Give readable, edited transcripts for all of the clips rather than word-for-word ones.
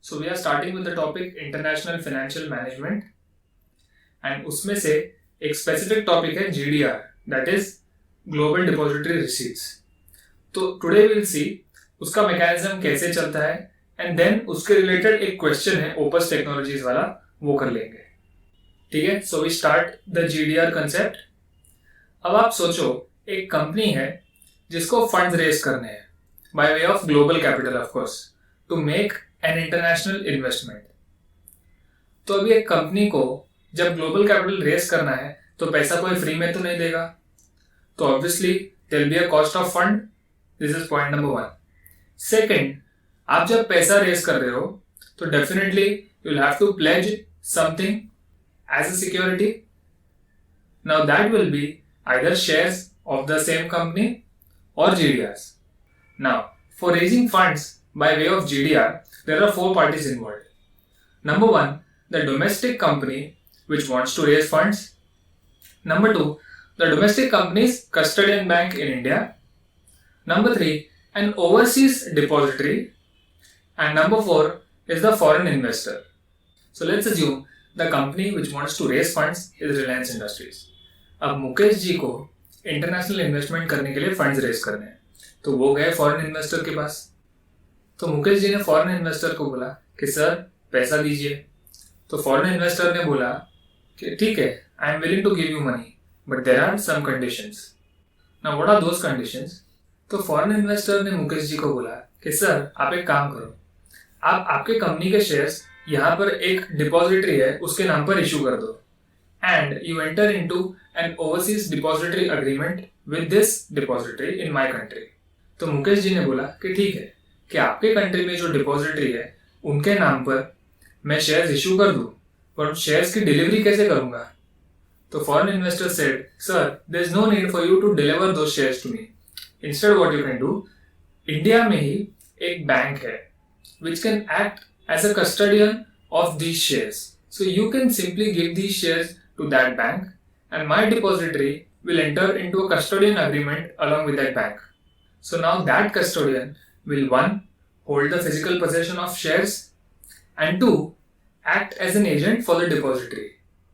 So we are starting with the topic International Financial Management and उसमें से एक specific topic है GDR, that is Global Depository Receipts. तो today we will see उसका mechanism कैसे चलता है and then उसके related एक question है Opus Technologies वाला, वो कर लेंगे. ठीक है, so we start the GDR concept. अब आप सोचो एक कंपनी है जिसको फंड्स रेज करने हैं by way of global capital of course to make an international investment. तो अभी एक कंपनी को जब ग्लोबल कैपिटल रेज करना है तो पैसा कोई फ्री में तो नहीं देगा, तो obviously there will be a cost of fund. This is point number 1. Second, आप जब पैसा रेज कर रहे हो तो definitely you will have to pledge something as a security. Now that will be either shares of the same company or GDRs. Now, for raising funds by way of GDR, there are 4 parties involved. Number 1, the domestic company which wants to raise funds. Number 2, the domestic company's custodian bank in India. Number 3, an overseas depository. And number 4 is the foreign investor. So let's assume the company which wants to raise funds is Reliance Industries. अब मुकेश जी को international investment करने के लिए funds raise करने हैं, तो वो गए फॉरेन इन्वेस्टर के पास. तो मुकेश जी ने फॉरेन इन्वेस्टर को बोला कि सर पैसा दीजिए. तो फॉरेन इन्वेस्टर ने बोला कि ठीक है, I am willing to give you money but there are some conditions. Now what are those conditions? तो फॉरेन इन्वेस्टर ने मुकेश जी को बोला कि सर आप एक काम करो, आप आपके कंपनी के शेयर्स यहाँ पर एक डिपॉजिटरी है उसके नाम पर इशू कर दो and you enter into an overseas depository agreement with this depository in my country. तो मुकेश जी ने बोला कि ठीक है कि आपके कंट्री में जो डिपॉजिटरी है उनके नाम पर मैं शेयर्स इशू कर दूं, पर शेयर्स की डिलीवरी कैसे करूंगा? तो foreign investor said, sir there is no need for you to deliver those shares to me. Instead what you can do, India में ही एक बैंक है which can act as a custodian of these shares. So you can simply give these shares to that bank and my depository will enter into a custodian agreement along with that bank. So now that custodian will 1, hold the physical possession of shares and 2, act as an agent for the depository.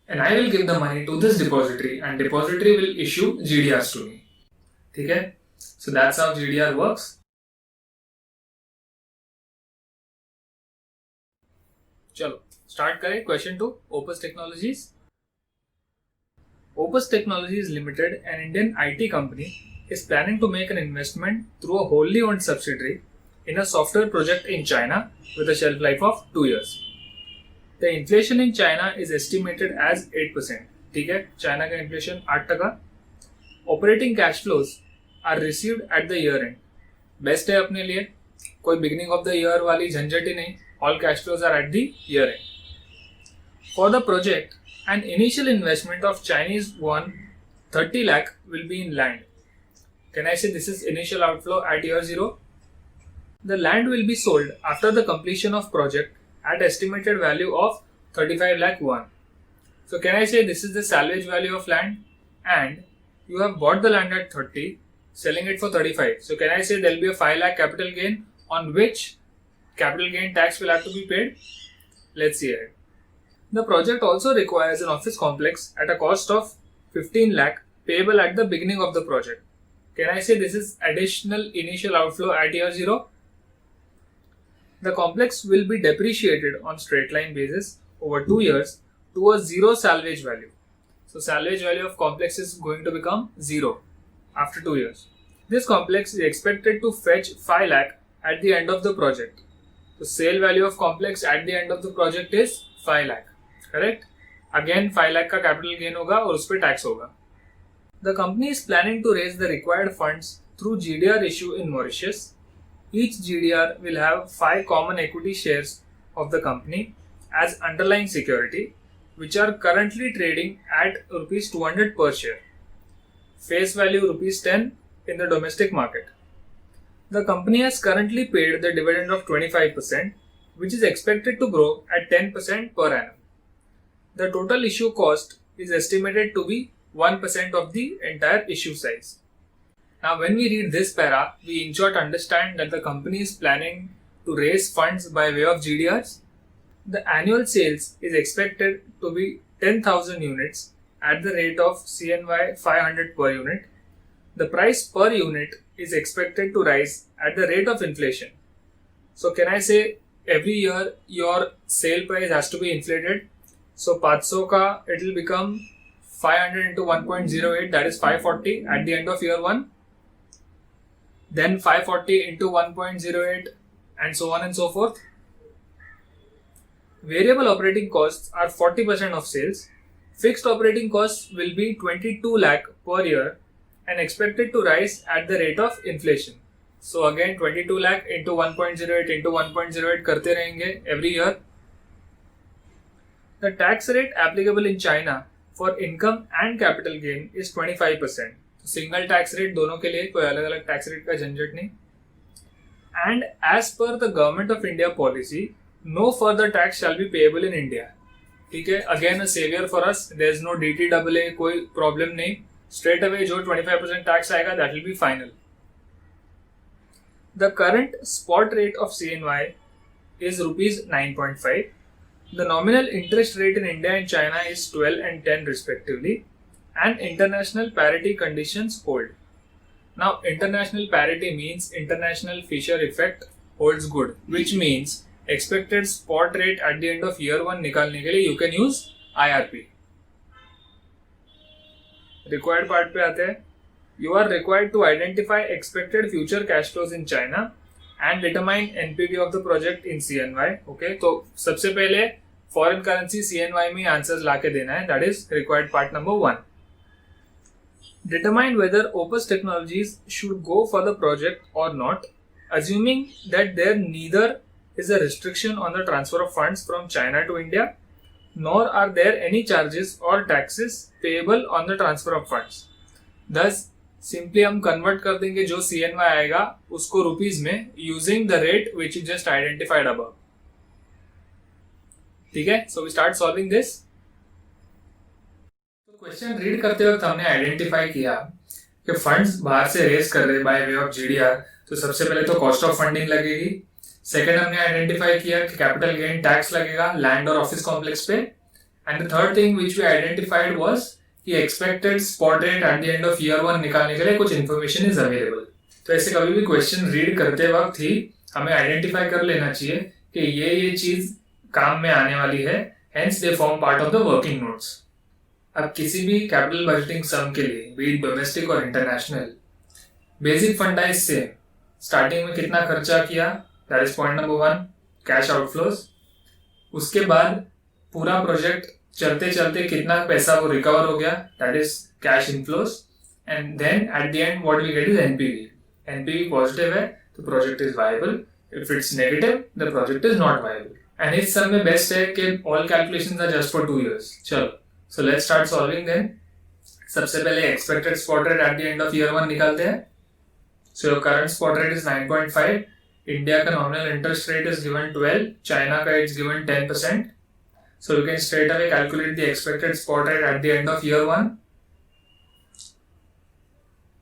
And I will give the money to this depository and depository will issue GDRs to me. ठीक है? So that's how GDR works. चलो start करें. Question 2, Opus Technologies. Opus Technologies Limited, an Indian IT company, is planning to make an investment through a wholly owned subsidiary in a software project in China with a shelf life of 2 years. The inflation in China is estimated as 8%. ठीक है, China का inflation 8%. Operating cash flows are received at the year end. Best है अपने लिए, कोई beginning of the year वाली झंझट ही नहीं. All cash flows are at the year end. For the project, an initial investment of Chinese yuan 30 lakh will be in land. Can I say this is initial outflow at year 0? The land will be sold after the completion of project at estimated value of 35 lakh yuan. So can I say this is the salvage value of land and you have bought the land at 30, selling it for 35. So can I say there will be a 5 lakh capital gain on which capital gain tax will have to be paid? Let's see it. The project also requires an office complex at a cost of 15 lakh payable at the beginning of the project. Can I say this is additional initial outflow at year 0? The complex will be depreciated on straight line basis over 2 years to a 0 salvage value. So salvage value of complex is going to become 0 after 2 years. This complex is expected to fetch 5 lakh at the end of the project. So sale value of complex at the end of the project is 5 lakh. Correct. Again 5 lakh का capital gain होगा और उस पर tax होगा. The company is planning to raise the required funds through GDR issue in Mauritius. Each GDR will have 5 common equity shares of the company as underlying security which are currently trading at rupees 200 per share. Face value rupees 10 in the domestic market. The company has currently paid the dividend of 25%, which is expected to grow at 10% per annum. The total issue cost is estimated to be 1% of the entire issue size. Now, when we read this para, we in short understand that the company is planning to raise funds by way of GDRs. The annual sales is expected to be 10,000 units at the rate of CNY 500 per unit. The price per unit is expected to rise at the rate of inflation. So can I say every year your sale price has to be inflated? So 500 ka it will become 500 into 1.08, that is 540 at the end of year 1. Then 540 into 1.08 and so on and so forth. Variable operating costs are 40% of sales. Fixed operating costs will be 22 lakh per year and expected to rise at the rate of inflation. So again 22 lakh into 1.08 into 1.08 करते रहेंगे every year. The tax rate applicable in China for income and capital gain is 25%. Single tax rate दोनों के लिए कोई अलग अलग tax rate का झंझट नहीं. And as per the Government of India policy, no further tax shall be payable in India. ठीक है, again a savior for us. There is no DTAA, कोई problem नहीं. Straight away जो 25% tax आएगा that will be final. The current spot rate of CNY is rupees 9.5. The nominal interest rate in India and China is 12 and 10 respectively, and international parity conditions hold. Now, international parity means international Fisher effect holds good, which means expected spot rate at the end of year 1 निकालने के लिए you can use IRP. Required part पे आते हैं. You are required to identify expected future cash flows in China and determine NPV of the project in CNY. Okay, तो सबसे पहले foreign currency CNY में answers लाके देना है. That is required part number 1. Determine whether Opus Technologies should go for the project or not, assuming that there neither is a restriction on the transfer of funds from China to India, nor are there any charges or taxes payable on the transfer of funds. Thus, simply हम convert कर देंगे जो CNY आएगा उसको rupees में using the rate which you just identified above. ठीक है? So we start solving this. Question read करते वक्त हमने आइडेंटिफाई किया कि फंड्स बाहर से रेज कर रहे बाय वे ऑफ जीडीआर, तो सबसे पहले तो कॉस्ट ऑफ फंडिंग लगेगी. सेकंड हमने आइडेंटिफाई किया कि कैपिटल गेन टैक्स लगेगा लैंड और ऑफिस कॉम्प्लेक्स पे. And the third thing which we identified was कि expected spot rate at the end of year 1 निकालने के लिए कुछ इन्फॉर्मेशन इज अवेलेबल. तो ऐसे कभी भी क्वेश्चन रीड करते वक्त ही हमें आइडेंटिफाई कर लेना चाहिए कि ये चीज काम में आने वाली है, hence they form part of the working notes. अब किसी भी कैपिटल बजटिंग सम के लिए बी इट डोमेस्टिक और इंटरनेशनल, बेसिक फंड है इससे स्टार्टिंग में कितना खर्चा किया, that is point number 1, cash outflows. उसके बाद पूरा प्रोजेक्ट चलते चलते कितना पैसा वो रिकवर हो गया, that is cash inflows. And then at the end what we get is NPV. NPV positive है तो project is viable, if it's negative the project is not viable. And इस सब में बेस्ट है कि all calculations are just for 2 years. चलो, so let's start solving then. सबसे पहले expected spot rate at the end of year 1 निकालते हैं. So your current spot rate is 9.5. India का nominal interest rate is given 12. China का it's given 10%. So you can straight away calculate the expected spot rate at the end of year 1.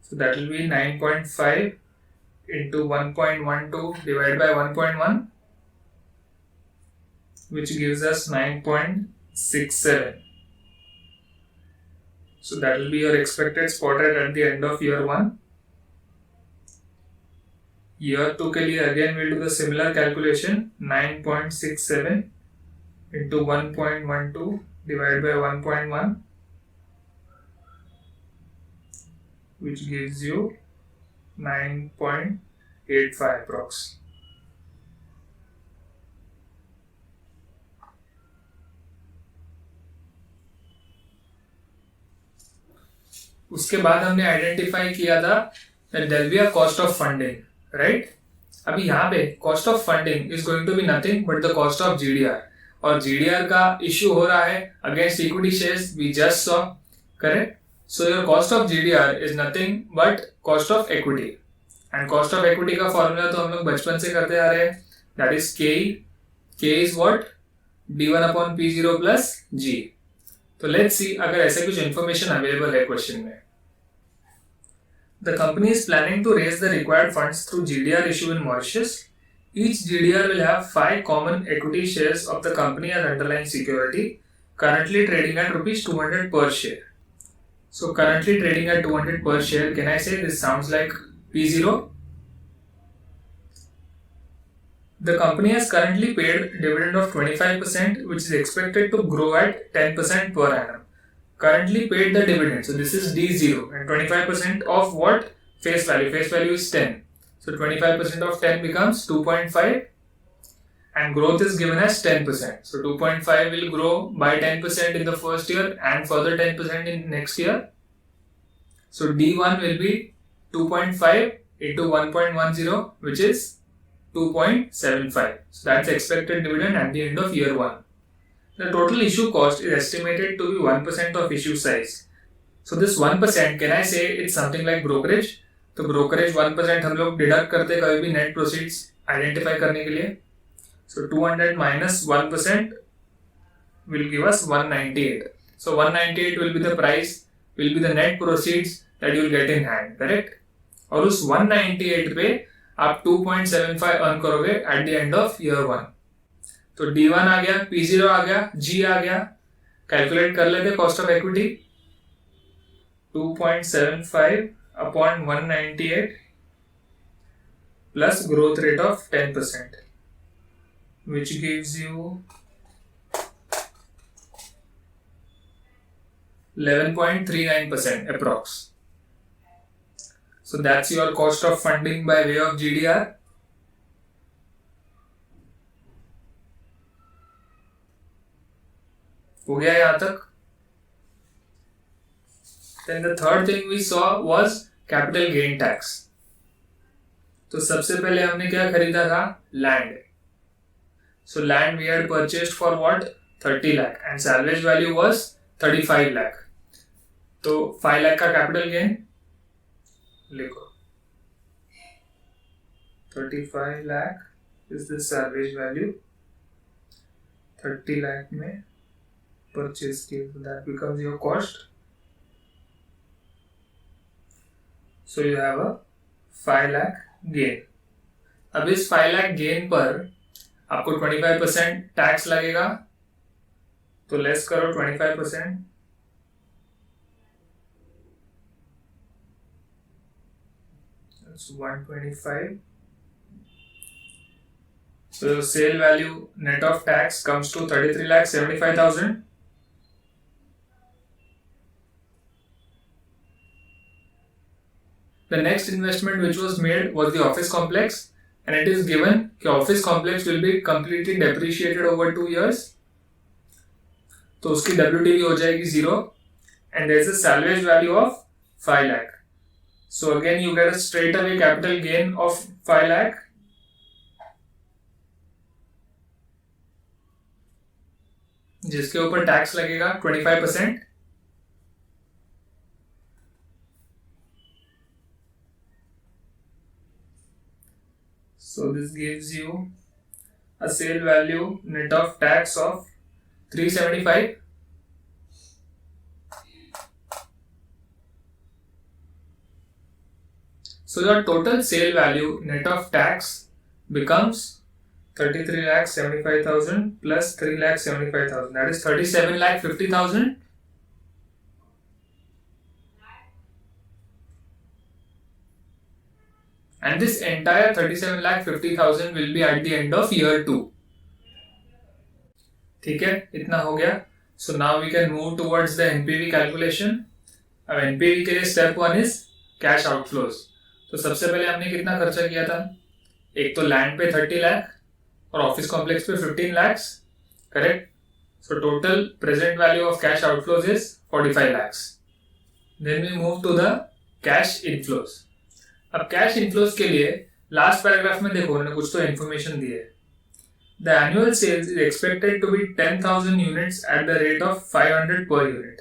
So that will be 9.5 into 1.12 divided by 1.1, which gives us 9.67. So that will be your expected spot rate at the end of year 1. Year 2 के लिए again we'll do the similar calculation. 9.67 into 1.12 divided by 1.1, which gives you 9.85 approx. उसके बाद हमने identify किया था that there will be a cost of funding, right? अभी यहाँ पे cost of funding is going to be nothing but the cost of GDR. और GDR का इश्यू हो रहा है against equity shares we just saw, correct? So your cost of GDR is nothing but cost of equity. And cost of equity का formula तो हम लोग बचपन से करते आ रहे हैं, that is KE. K is what? D1 upon P0 plus G. तो लेट्स सी अगर ऐसे कुछ इन्फॉर्मेशन अवेलेबल है क्वेश्चन में. The company is planning to raise the required funds through GDR issue in Mauritius. Each GDR will have 5 common equity shares of the company as underlying security, currently trading at rupees 200 per share. So currently trading at 200 per share, can I say this sounds like P0? The company has currently paid dividend of 25%, which is expected to grow at 10% per annum. Currently paid the dividend, so this is D0, and 25% of what? Face value. Face value is 10. So 25% of 10 becomes 2.5, and growth is given as 10%. So 2.5 will grow by 10% in the first year and further 10% in next year. So D1 will be 2.5 into 1.10, which is 2.75. So that's expected dividend at the end of year 1. The total issue cost is estimated to be 1% of issue size. So this 1%, can I say it's something like brokerage? तो brokerage 1% हम लोग deduct करते हैं कभी भी net proceeds identify करने के लिए. So 200 minus 1% will give us 198. So 198 will be the price, will be the net proceeds that you will get in hand, correct? और उस 198 पे आप 2.75 अर्न करोगे at the end of year 1. तो D1 आ गया, P0 आ गया, G आ गया. Calculate कर लेते cost of equity. 2.75 upon 198 plus growth rate of 10%, which gives you 11.39% approx. So that's your cost of funding by way of GDR. हो गया यहाँ तक. Then the third thing we saw was capital gain tax. तो सबसे पहले हमने क्या खरीदा था? Land. So land we had purchased for what? 30 lakh and salvage value was 35 lakh. तो 5 lakh का capital gain लिखो. 35 lakh is the salvage value. 30 lakh में purchase की, so that becomes your cost. So you have a 5 lakh gain. अब इस 5 lakh gain पर आपको 25% tax लगेगा, तो लेस करो 25%. That's 125. So sale value net of tax comes to 33,75,000. The next investment which was made was the office complex, and it is given the office complex will be completely depreciated over 2 years. तो उसकी WTV हो जाएगी 0, and there is a salvage value of 5 lakh. So again you get a straight away capital gain of 5 lakh. जिसके ऊपर tax लगेगा 25%. So this gives you a sale value net of tax of 375. So your total sale value net of tax becomes 33,75,000 plus 3,75,000. That is 37,50,000. And this entire 37,50,000 will be at the end of year 2. ठीक है, इतना हो गया. So now we can move towards the NPV calculation. अब NPV के लिए step 1 is cash outflows. तो सबसे पहले हमने कितना खर्चा किया था? एक तो लैंड पे 30 लाख और ऑफिस कॉम्प्लेक्स पे 15 lakhs, correct? So total present value of cash outflows is 45 lakhs. Then we move to the cash inflows. अब कैश इनफ्लोज के लिए लास्ट पैराग्राफ में देखो उन्होंने कुछ तो इन्फॉर्मेशन दी है. The annual sales is expected to be 10,000 units at the rate of 500 per unit.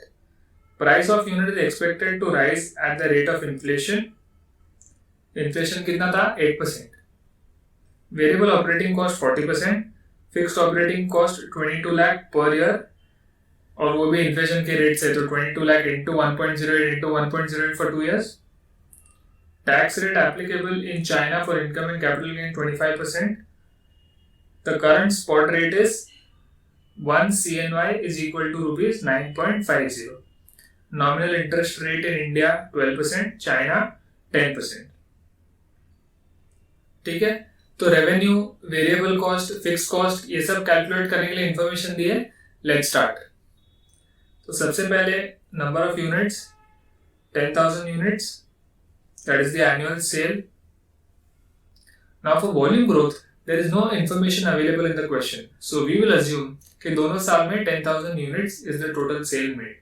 Price of unit is expected to rise at the rate of inflation. Inflation कितना था? 8%. Variable operating cost 40%. Fixed operating cost 22 lakh per year, और वो भी inflation के rate से, तो 22 lakh into 1.08 into 1.08 for 2 years. Tax rate applicable in China for income and capital gain 25%. The current spot rate is 1 CNY is equal to rupees 9.50. Nominal interest rate in India 12%, China 10%. ठीक है, तो revenue, variable cost, fix cost, ये सब calculate करने के लिए information दी है. Let's start. तो सबसे पहले number of units 10,000 units, that is the annual sale. Now for volume growth there is no information available in the question, so we will assume कि दोनों साल में 10,000 units is the total sale made.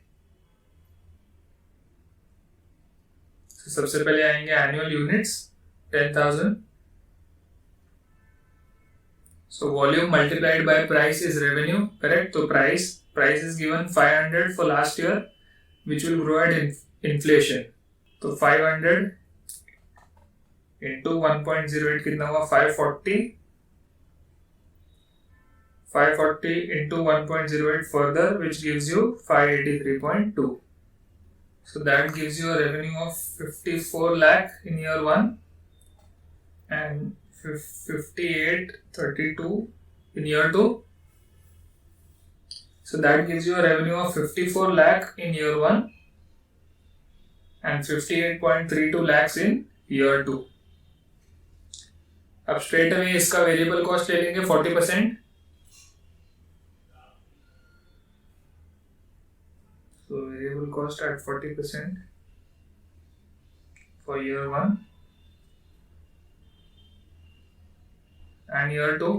So सबसे पहले आएंगे annual units 10,000. So volume multiplied by price is revenue, correct? So price is given 500 for last year, which will grow at inflation. So 500 into 1.08 कितना हुआ? 540. 540 into 1.08 further, which gives you 583.2. So that gives you a revenue of 54 lakh in year 1 and 5832 in year 2. So that gives you a revenue of 54 lakh in year 1 and 58.32 lakhs in year 2. अब straight away इसका variable cost ले लेंगे 40%. So variable cost at 40% for year 1 and year 2.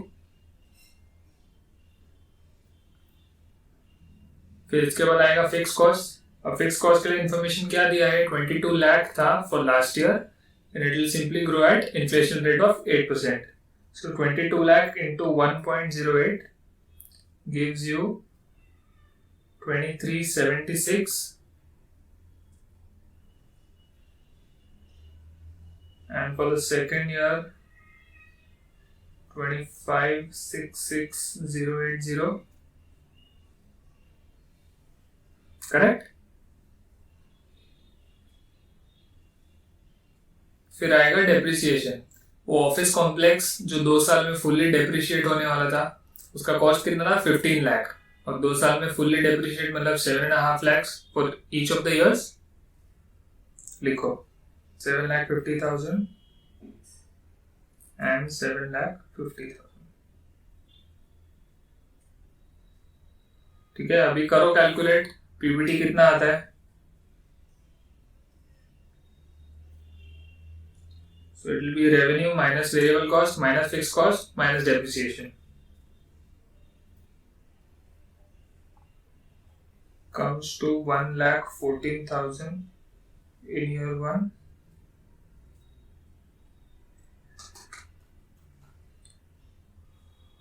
फिर इसके बाद आएगा fix cost. अब fix cost के लिए इंफॉर्मेशन क्या दिया है? 22 लाख था for last year and it will simply grow at inflation rate of 8%. So 22 lakh into 1.08 gives you 2376, and for the second year 2566080. correct? फिर आएगा डेप्रिसिएशन. वो ऑफिस कॉम्प्लेक्स जो 2 साल में फुल्ली डेप्रिशिएट होने वाला था, उसका कॉस्ट कितना था? 15 लाख. और 2 साल में फुल्ली डेप्रिशिएट मतलब 7.5 lakhs for each of the years. लिखो 7,50,000 and 7,50,000. ठीक है, अभी करो कैलकुलेट. पीबीटी कितना आता है? So it will be revenue minus variable cost minus fixed cost minus depreciation. Comes to 1,14,000 in year 1.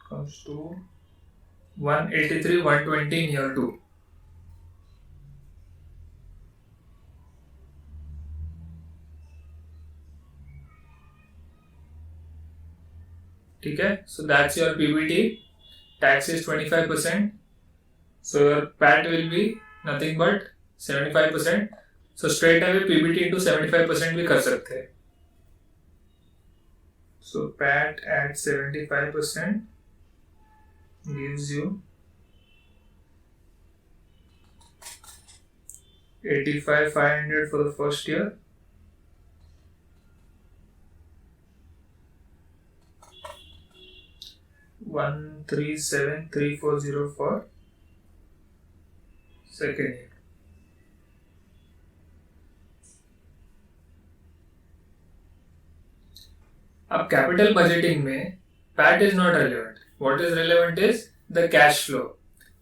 Comes to 183,120 in year 2. ठीक है, so that's your PBT. Tax is 25%. So your PAT will be nothing but 75%. So straight away PBT into 75% भी कर सकते हैं. So PAT at 75% gives you 85,500 for the first year. $137,340 for second year. अब capital budgeting में PAT is not relevant. What is relevant is the cash flow.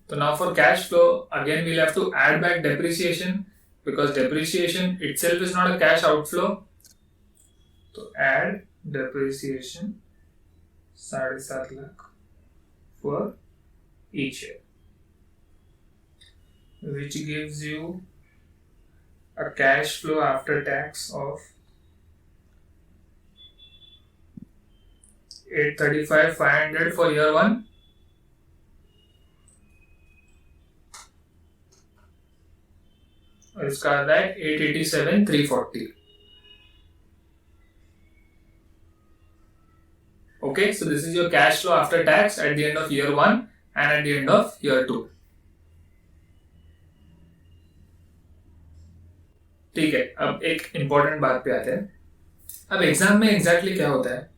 तो now for cash flow again we'll have to add back depreciation because depreciation itself is not a cash outflow. तो add depreciation 7.5 lakh for each year, which gives you a cash flow after tax of 835,500 for year 1 और इसका आता है 887,340. Okay, so this is your cash flow after tax at the end of year 1 and at the end of year 2. ठीक है, अब एक important बात पे आते हैं. अब एग्जाम में एग्जैक्टली क्या होता है,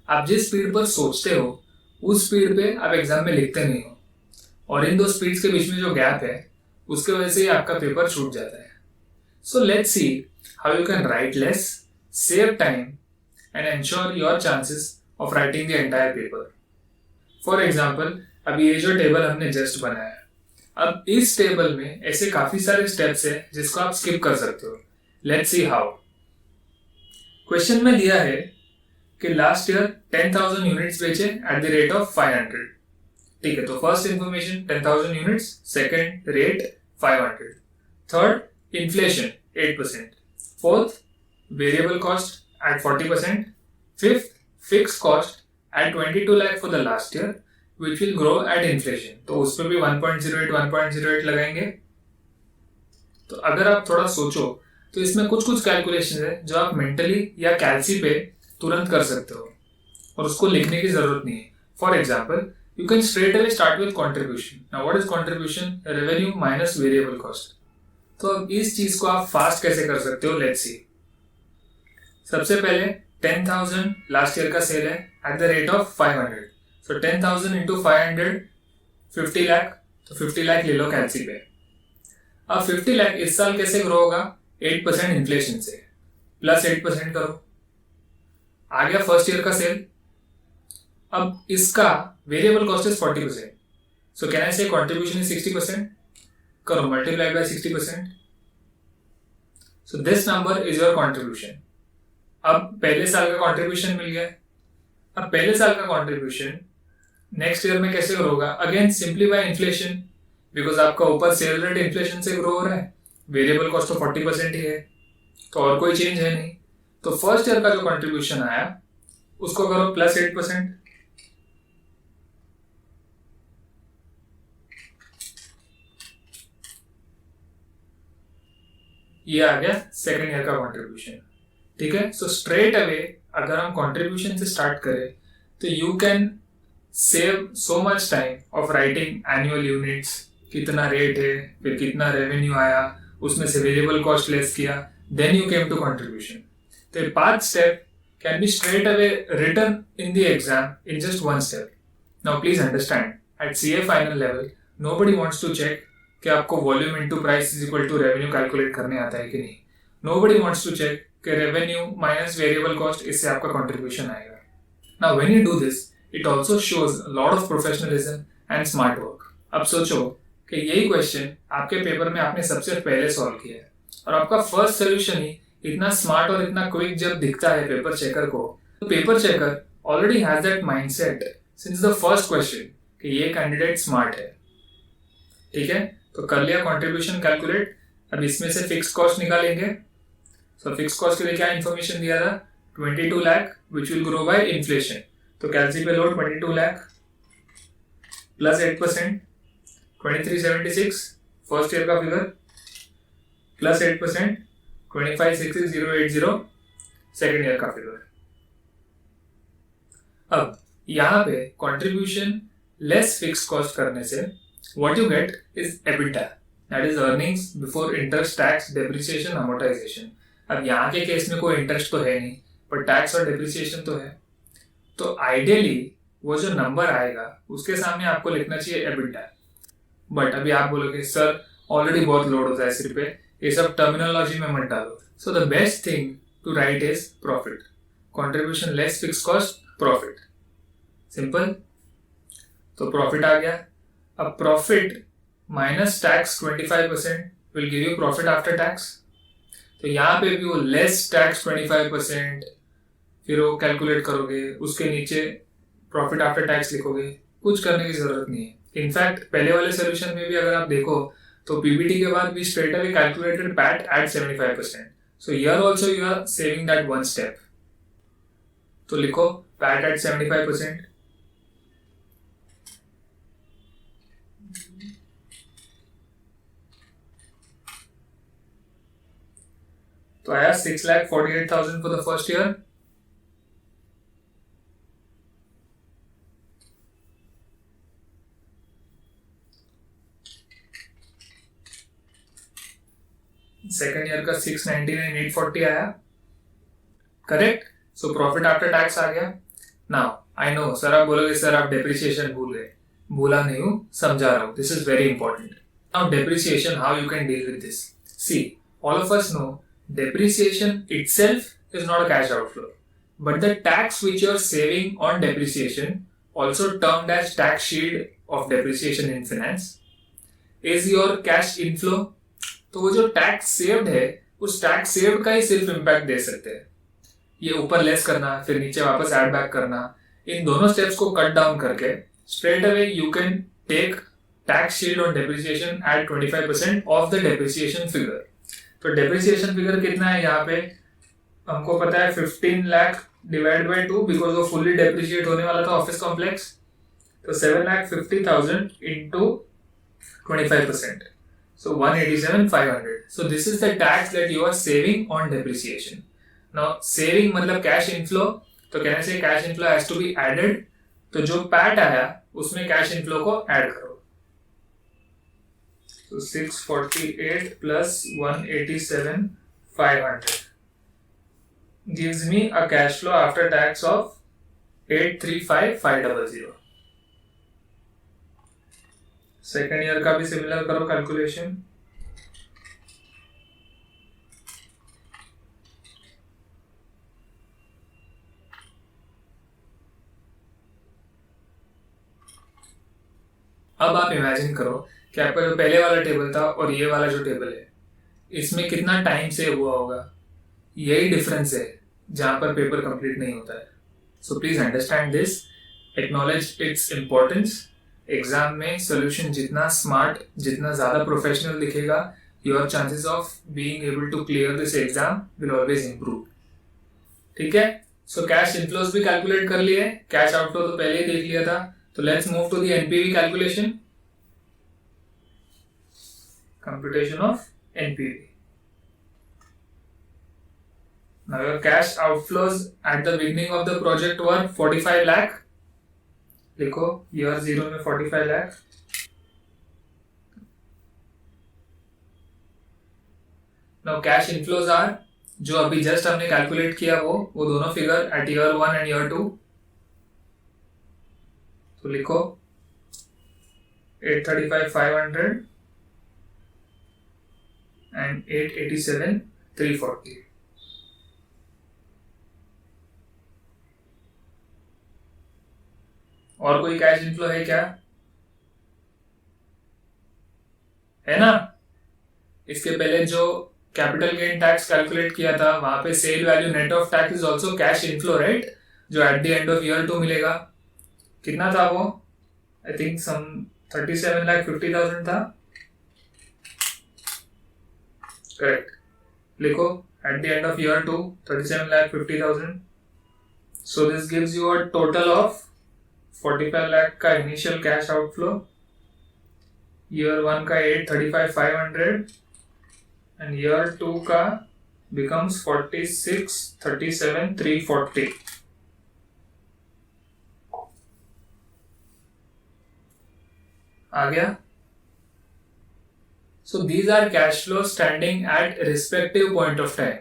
आप जिस स्पीड पर सोचते हो उस स्पीड पे आप एग्जाम में लिखते नहीं हो, और इन दो स्पीड्स के बीच में जो गैप है उसके वजह से आपका पेपर छूट जाता है. So let's see how you can write less, save time and ensure your chances of writing the entire paper. For example, अभी ये जो टेबल हमने जस्ट बनाया है, अब इस टेबल में ऐसे काफी सारे स्टेप्स हैं जिसको आप स्किप कर सकते हो. Let's see how. क्वेश्चन में दिया है कि लास्ट ईयर 10,000 यूनिट्स बेचे एट द रेट ऑफ 500. ठीक है, तो first information 10,000 units, second rate 500, third inflation 8%, fourth variable cost at 40%, fifth fixed cost at 22 lakh for the last year which will grow at inflation. तो उस पर भी 1.08 लगाएंगे. तो अगर आप थोड़ा सोचो तो इसमें कुछ कैलकुलेशन है जो आप मेंटली या कैलसी पे तुरंत कर सकते हो और उसको लिखने की जरूरत नहीं है. For example, you can straight away start with contribution. Now what is contribution? Revenue minus variable cost. तो अब इस चीज को आप फास्ट कैसे कर सकते हो, लेट्स सी. सबसे पहले 10,000 लास्ट ईयर का सेल है eight the rate of 500. So 10,000 into 500 50 lakh. तो 50 लाख ले लो कैलसी पे. अब 50 लाख इस साल कैसे ग्रो होगा? 8% इन्फ्लेशन से प्लस 8% करो. आ गया फर्स्ट ईयर का सेल. अब इसका variable cost is 40%. So can I से कॉन्ट्रीब्यूशन इज 60%. करो multiply by 60%. So this number is your contribution. अब पहले साल का कंट्रीब्यूशन मिल गया. अब पहले साल का कंट्रीब्यूशन नेक्स्ट ईयर में कैसे ग्रो होगा? Again simply by inflation, because आपका ऊपर सेल रेट इन्फ्लेशन से ग्रो हो रहा है, वेरिएबल कॉस्ट तो 40% ही है, तो और कोई चेंज है नहीं. तो फर्स्ट ईयर का जो कंट्रीब्यूशन आया उसको करो प्लस 8%. ये आ गया सेकेंड ईयर का कंट्रीब्यूशन. ठीक है, सो स्ट्रेट अवे अगर हम कंट्रीब्यूशन से स्टार्ट करें तो you can save so much time of writing annual units, कितना रेट है, फिर कितना रेवेन्यू आया, उसमें से वेरिएबल कॉस्ट लेस किया, then you came to contribution. तो ये 5 step can be straight away written in the exam in just 1 step. Now please understand, at CA final level nobody wants to check कि आपको volume into price is equal to revenue calculate करने आता है कि नहीं. Nobody wants to check कि revenue minus variable cost, इससे आपका कंट्रीब्यूशन आएगा. Now when you do this it also shows lot of professionalism and smart work. अब सोचो कि यही क्वेश्चन आपके पेपर में आपने सबसे पहले सॉल्व किया है और आपका फर्स्ट सोल्यूशन ही इतना स्मार्ट और इतना क्विक जब दिखता है पेपर चेकर को, तो paper checker already has that mindset since the first question कि ये कैंडिडेट स्मार्ट है. ठीक है, तो कर लिया कंट्रीब्यूशन कैलकुलेट. अब इसमें से फिक्स कॉस्ट निकालेंगे. सो फिक्स कॉस्ट के लिए क्या इन्फॉर्मेशन दिया था? 22 lakh which will grow by inflation. तो कैलसी पे लो 22 लाख प्लस 8% 2376 फर्स्ट ईयर का फिगर, प्लस 8% 256080 सेकेंड ईयर का फिगर. अब यहाँ पे कंट्रीब्यूशन लेस फिक्स कॉस्ट करने से what you get is EBITDA, that is earnings before interest, tax, depreciation, amortisation. अब यहाँ के केस में कोई इंटरेस्ट तो है नहीं, पर टैक्स और डेप्रिसिएशन तो है. तो आइडियली वो जो नंबर आएगा उसके सामने आपको लिखना चाहिए एबिटा. बट अभी आप बोलोगे सर ऑलरेडी बहुत लोड होता है सिर पे, ये सब टर्मिनोलॉजी में मत डालो. So the best thing to write is profit. Contribution less fix cost, profit. Simple. तो प्रॉफिट आ गया. अब profit minus tax 25% will give you profit after tax. तो यहाँ पे भी वो लेस टैक्स 25%, फिर वो कैलकुलेट करोगे, उसके नीचे प्रॉफिट आफ्टर टैक्स लिखोगे. कुछ करने की जरूरत नहीं है. इनफैक्ट पहले वाले सोल्यूशन में भी अगर आप देखो तो पीबीटी के बाद भी straight away calculated PAT at 75%. So here also you are saving that 1 step. तो लिखो पैट एट 75%. तो आया 6,48,000 for the first year. Second year का 699,840 आया, correct. So profit after tax आ गया. नाउ आई नो सर, आप बोलोगे सर आप डेप्रिसिएशन भूल गए. भूला नहीं हूँ, समझा रहा हूँ. This is very important. Now depreciation, how you can deal with this. See, all of us know depreciation itself is not a cash outflow, but the tax which you are saving on depreciation, also termed as tax shield of depreciation in finance, is your cash inflow. तो वो जो tax saved है, उस tax saved का ही सिर्फ impact दे सकते हैं. ये ऊपर लेस करना, फिर नीचे वापस ऐड बैक करना, इन दोनों स्टेप्स को कट डाउन करके straight away you can take tax shield on depreciation at 25% of the depreciation figure. तो डेप्रिसिएशन फिगर कितना है यहाँ पे हमको पता है, 15 लाख डिवाइड बाय 2, बिकॉज वो फुल्ली डेप्रिशिएट होने वाला था ऑफिस कॉम्प्लेक्स. तो 7,50,000 into 25%. So 187,500. So this is the tax that you are saving on depreciation. Now saving मतलब cash inflow, तो कहने से cash inflow has to be added. तो जो PAT आया उसमें cash inflow को add करो. So 648 plus 187,500 gives me a cash flow after tax of 835,500. Second year का भी सिमिलर करो कैलकुलेशन. अब आप इमेजिन करो कि आपका जो पहले वाला टेबल था और ये वाला जो टेबल है, इसमें कितना टाइम सेव हुआ होगा. यही डिफरेंस है जहां पर पेपर कंप्लीट नहीं होता है. So please understand this, acknowledge its importance. Exam में सोल्यूशन जितना स्मार्ट, जितना ज्यादा प्रोफेशनल दिखेगा, your chances of being able to clear this exam will always improve. ठीक है. सो कैश इनफ्लोज भी कैलकुलेट कर लिए, कैश आउटफ्लो तो पहले ही देख लिया था. तो let's move to the NPV calculation, computation of NPV. Now your cash outflows at the beginning of the project were 45 lakh. लिखो ईयर 0 में 45 lakh. Now cash inflows are, जो अभी जस्ट हमने कैलकुलेट किया वो दोनों figure at year 1 and year 2. तो लिखो 835,500 एंड 887,340. और कोई कैश इनफ्लो है क्या? है ना. इसके पहले जो कैपिटल गेन टैक्स कैलकुलेट किया था, वहां पे sale value net of tax is also cash inflow, right, जो at the end of year 2 मिलेगा. कितना था वो? आई थिंक सम 37,50,000 था. करेक्ट. लिखो eight the end of year 2 37,50,000. So this gives you a total of 45 lakh का initial cash outflow, year 1 का 835,500 and year 2 का becomes 46,37,340. आ गया. So these are cash flow standing at respective point of time.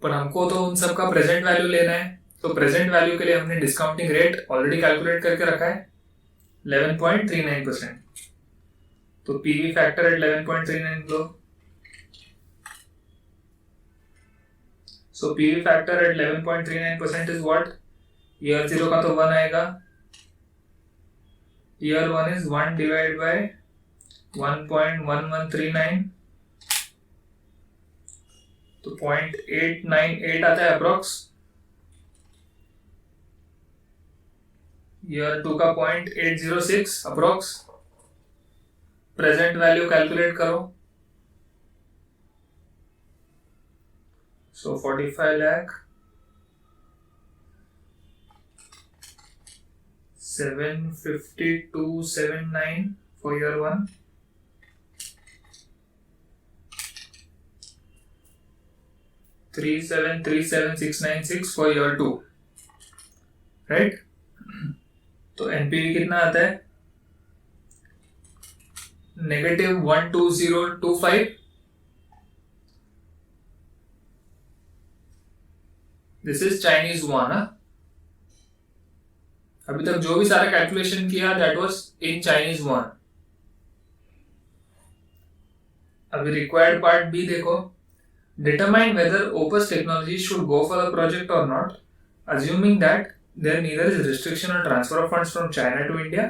पर हमको तो उन सब का प्रेजेंट वैल्यू लेना है. तो प्रेजेंट वैल्यू के लिए हमने डिस्काउंटिंग रेट ऑलरेडी कैलकुलेट करके रखा है 11.39%. तो पीवी फैक्टर एट 11.39 लो. So PV factor at 11.39% is what? Year 0 का तो 1 आएगा. ईयर 1 इज 1 डिवाइड बाय 1.1139, तो 0.898 आता है अप्रोक्स. ईयर 2 का 0.806 अप्रोक्स. प्रेजेंट वैल्यू कैलकुलेट करो. सो 45 lakh 752,779 for year 1. $3,737,696 for year 2, right? तो एनपीवी कितना आता है? -12025 दिस इज चाइनीज युआन। अभी तक जो भी सारा कैलकुलेशन किया that was in Chinese yuan. अभी रिक्वायर्ड पार्ट बी देखो, determine whether opus technology should go for the project और not, assuming that there neither is restriction on transfer of funds from China to India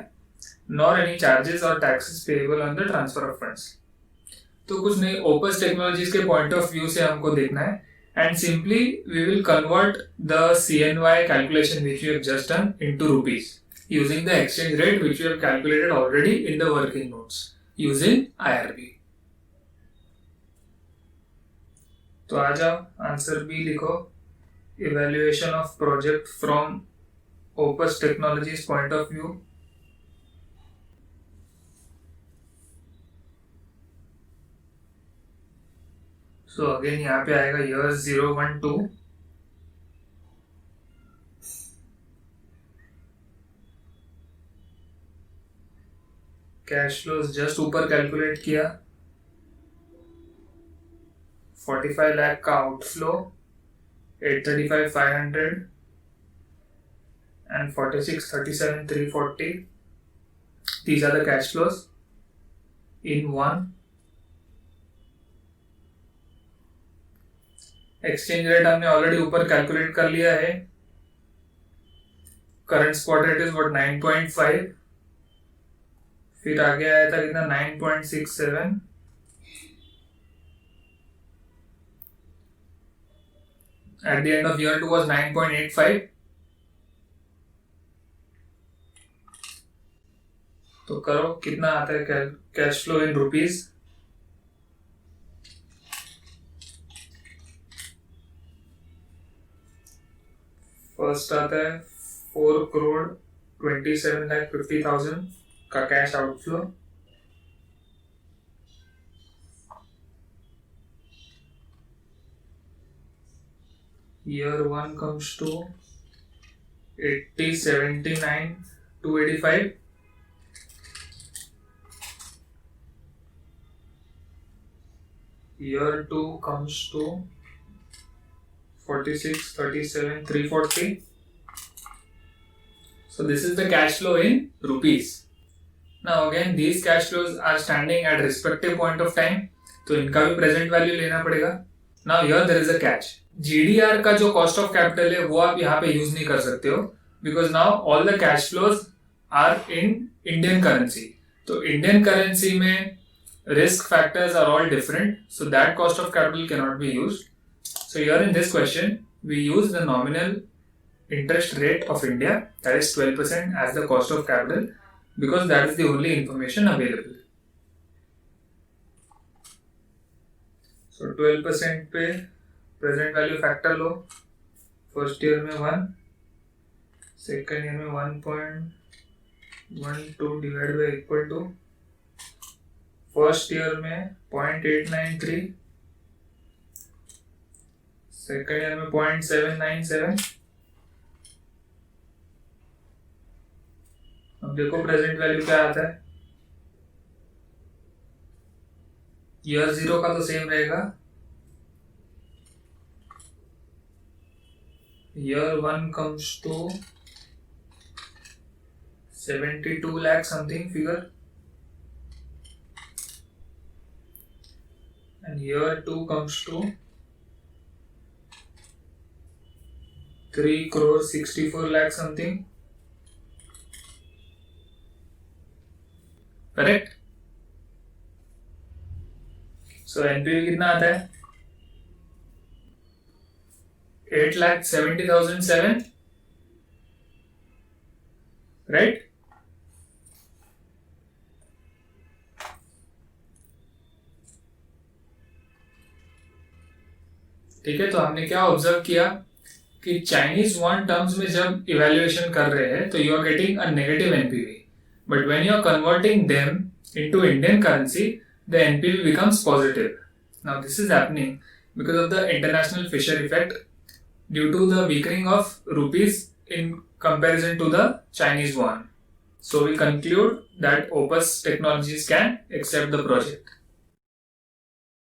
nor any charges or taxes payable on the transfer of funds। तो कुछ नहीं, opus technologies के point of view से हमको देखना है, and simply we will convert the CNY calculation which we have just done into rupees using the exchange rate which we have calculated already in the working notes using IRB। तो आ जाओ, answer B लिखो, evaluation of project from Opus Technologies point of view। So again यहाँ पे आएगा year 012, cash flows just ऊपर calculate किया, 45 लाख का outflow, 835,500 and 46,37,340। These are the cash flows in one। Exchange rate हमने ऑलरेडी ऊपर कैलकुलेट कर लिया है, current spot rate is what 9.5, फिर आगे आया था कितना 9.67, at the end of year 2 was 9.85। तो करो कितना आता है cash flow in rupees. First आता है 4,27,50,000 का cash outflow, year 1 comes to 80,79,285। year 2 comes to 46,37,340। So this is the cash flow in rupees। Now again these cash flows are standing at respective point of time, तो इनका भी present value लेना पड़ेगा। Now here there is a catch, GDR का जो cost of capital है वो आप यहाँ पे यूज नहीं कर सकते हो, because now all the cash flows are in Indian currency. तो इंडियन करेंसी में risk factors are all different, so that cost of capital can not be used. So here in this question we use the nominal interest rate of India, that is 12% as the cost of capital, because that is the only information available। So 12% पे present value factor लो, first year में 1, second year में 1.12 divide by equal to, first year में 0.893, second year में 0.797। अब देखो present value क्या आता है, ईयर 0 का तो सेम रहेगा, year 1 comes to 72 lakh something figure, and year 2 comes to 3,64 lakh something, correct? So NPV कितना आता है, 8,70,007, right? ठीक है, तो हमने क्या ऑब्जर्व किया कि चाइनीज युआन टर्म्स में जब इवैल्यूएशन कर रहे हैं तो you are getting a negative NPV, but when you are converting them into Indian currency the NPV becomes positive. Now this is happening because of the international Fisher effect due to the weakening of rupees in comparison to the Chinese yuan. So we conclude that Opus Technologies can accept the project.